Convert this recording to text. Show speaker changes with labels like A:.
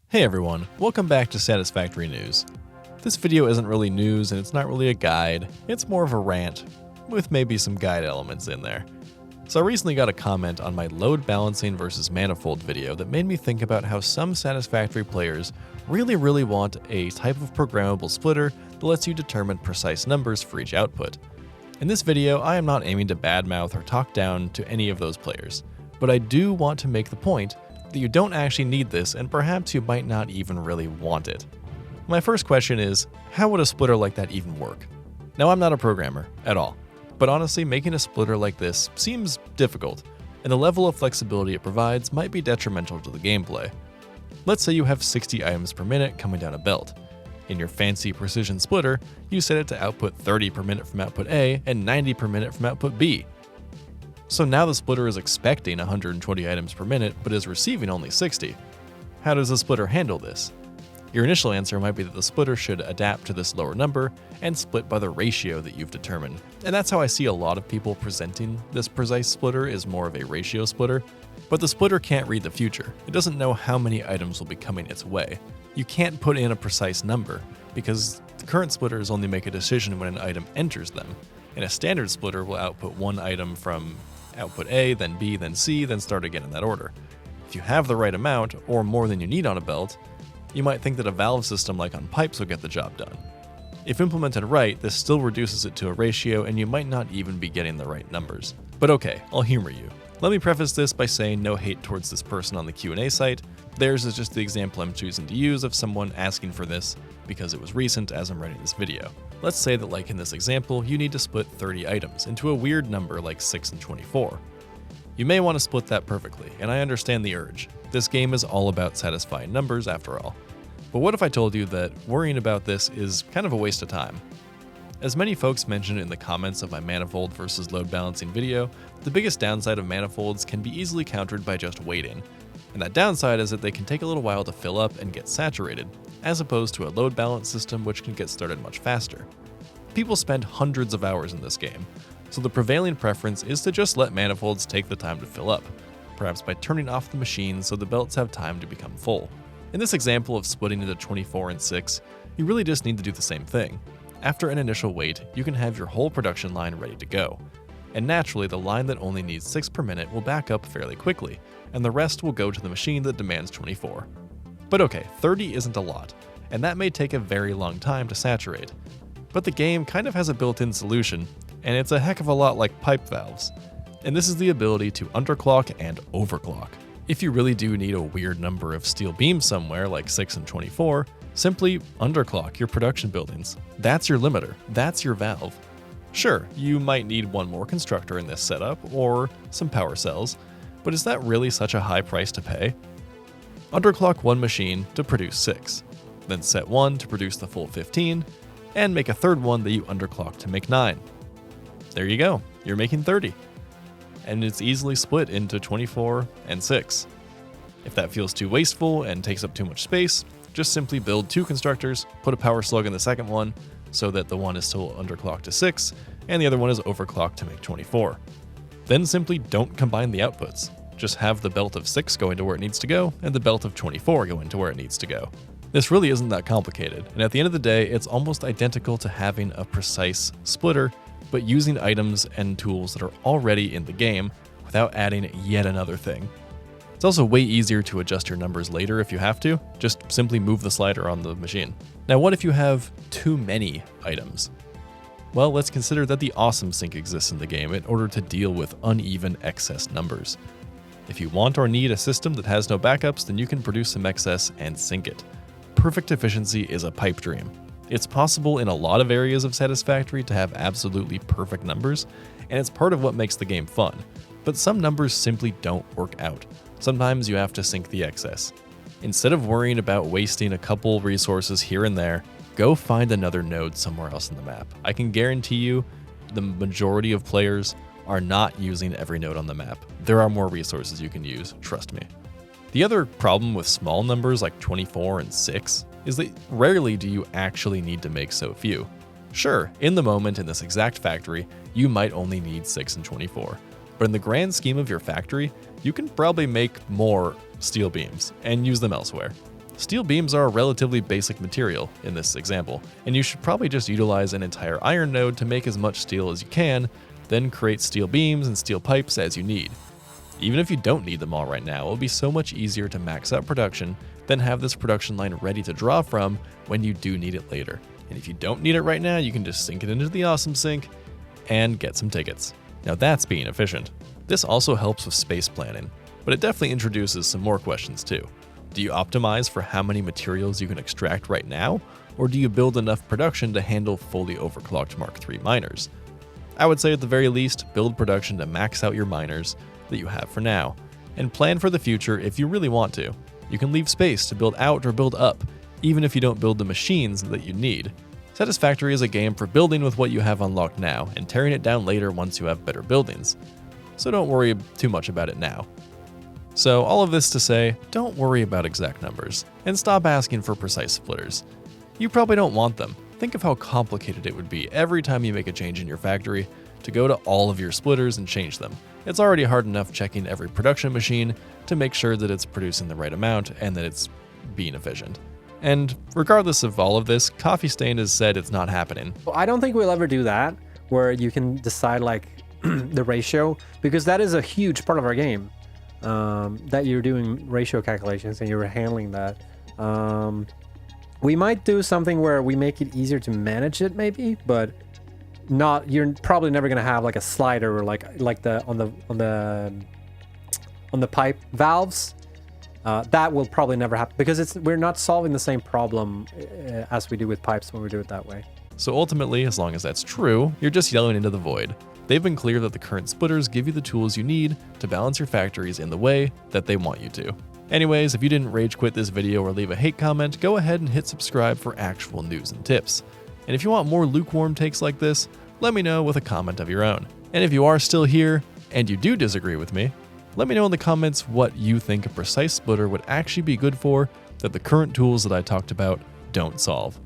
A: Hey everyone, welcome back to Satisfactory News. This video isn't really news and it's not really a guide, it's more of a rant, with maybe some guide elements in there. So I recently got a comment on my load balancing versus manifold video that made me think about how some Satisfactory players really want a type of programmable splitter that lets you determine precise numbers for each output. In this video, I am not aiming to badmouth or talk down to any of those players, but I do want to make the point that you don't actually need this and perhaps you might not even really want it. My first question is, how would a splitter like that even work? Now, I'm not a programmer at all, but honestly, making a splitter like this seems difficult, and the level of flexibility it provides might be detrimental to the gameplay. Let's say you have 60 items per minute coming down a belt. In your fancy precision splitter, you set it to output 30 per minute from output A and 90 per minute from output B. So now the splitter is expecting 120 items per minute, but is receiving only 60. How does the splitter handle this? Your initial answer might be that the splitter should adapt to this lower number and split by the ratio that you've determined. And that's how I see a lot of people presenting this precise splitter is more of a ratio splitter. But the splitter can't read the future. It doesn't know how many items will be coming its way. You can't put in a precise number, because the current splitters only make a decision when an item enters them. And a standard splitter will output one item from output A, then B, then C, then start again in that order. If you have the right amount, or more than you need on a belt, you might think that a valve system like on pipes will get the job done. If implemented right, this still reduces it to a ratio and you might not even be getting the right numbers. But okay, I'll humor you. Let me preface this by saying no hate towards this person on the Q&A site. Theirs is just the example I'm choosing to use of someone asking for this because it was recent as I'm writing this video. Let's say that, like in this example, you need to split 30 items into a weird number like 6 and 24. You may want to split that perfectly, and I understand the urge. This game is all about satisfying numbers after all. But what if I told you that worrying about this is kind of a waste of time? As many folks mentioned in the comments of my manifold versus load balancing video, the biggest downside of manifolds can be easily countered by just waiting. And that downside is that they can take a little while to fill up and get saturated, as opposed to a load balance system which can get started much faster. People spend hundreds of hours in this game, so the prevailing preference is to just let manifolds take the time to fill up, perhaps by turning off the machine so the belts have time to become full. In this example of splitting into 24 and 6, you really just need to do the same thing. After an initial wait, you can have your whole production line ready to go. And naturally, the line that only needs 6 per minute will back up fairly quickly, and the rest will go to the machine that demands 24. But okay, 30 isn't a lot, and that may take a very long time to saturate. But the game kind of has a built-in solution, and it's a heck of a lot like pipe valves. And this is the ability to underclock and overclock. If you really do need a weird number of steel beams somewhere, like 6 and 24, simply underclock your production buildings. That's your limiter. That's your valve. Sure, you might need one more constructor in this setup, or some power cells, but is that really such a high price to pay? Underclock one machine to produce 6, then set one to produce the full 15, and make a third one that you underclock to make 9. There you go, you're making 30. And it's easily split into 24 and 6. If that feels too wasteful and takes up too much space, just simply build 2 constructors, put a power slug in the second one, so that the one is still underclocked to 6, and the other one is overclocked to make 24. Then simply don't combine the outputs. Just have the belt of 6 going to where it needs to go, and the belt of 24 going to where it needs to go. This really isn't that complicated, and at the end of the day, it's almost identical to having a precise splitter, but using items and tools that are already in the game without adding yet another thing. It's also way easier to adjust your numbers later if you have to. Just simply move the slider on the machine. Now, what if you have too many items? Well, let's consider that the awesome sync exists in the game in order to deal with uneven excess numbers. If you want or need a system that has no backups, then you can produce some excess and sync it. Perfect efficiency is a pipe dream. It's possible in a lot of areas of Satisfactory to have absolutely perfect numbers, and it's part of what makes the game fun. But some numbers simply don't work out. Sometimes you have to sync the excess. Instead of worrying about wasting a couple resources here and there, go find another node somewhere else in the map. I can guarantee you the majority of players are not using every node on the map. There are more resources you can use, trust me. The other problem with small numbers like 24 and 6 is that rarely do you actually need to make so few. Sure, in the moment in this exact factory, you might only need 6 and 24. But in the grand scheme of your factory, you can probably make more steel beams and use them elsewhere. Steel beams are a relatively basic material in this example, and you should probably just utilize an entire iron node to make as much steel as you can, then create steel beams and steel pipes as you need. Even if you don't need them all right now, it will be so much easier to max out production than have this production line ready to draw from when you do need it later. And if you don't need it right now, you can just sink it into the awesome sink and get some tickets. Now that's being efficient. This also helps with space planning, but it definitely introduces some more questions too. Do you optimize for how many materials you can extract right now, or do you build enough production to handle fully overclocked Mark III miners? I would say at the very least, build production to max out your miners that you have for now, and plan for the future if you really want to. You can leave space to build out or build up, even if you don't build the machines that you need. Satisfactory is a game for building with what you have unlocked now and tearing it down later once you have better buildings. So don't worry too much about it now. So all of this to say, don't worry about exact numbers, and stop asking for precise splitters. You probably don't want them. Think of how complicated it would be every time you make a change in your factory to go to all of your splitters and change them. It's already hard enough checking every production machine to make sure that it's producing the right amount and that it's being efficient. And regardless of all of this, Coffee Stain has said it's not happening.
B: Well, I don't think we'll ever do that, where you can decide like the ratio, because that is a huge part of our game. That you're doing ratio calculations and you're handling that. We might do something where we make it easier to manage it maybe, but not, you're probably never going to have like a slider or like the on the pipe valves. That will probably never happen because we're not solving the same problem as we do with pipes when we do it that way.
A: So ultimately, as long as that's true, you're just yelling into the void. They've been clear that the current splitters give you the tools you need to balance your factories in the way that they want you to. Anyways, if you didn't rage quit this video or leave a hate comment, go ahead and hit subscribe for actual news and tips. And if you want more lukewarm takes like this, let me know with a comment of your own. And if you are still here and you do disagree with me, let me know in the comments what you think a precise splitter would actually be good for that the current tools that I talked about don't solve.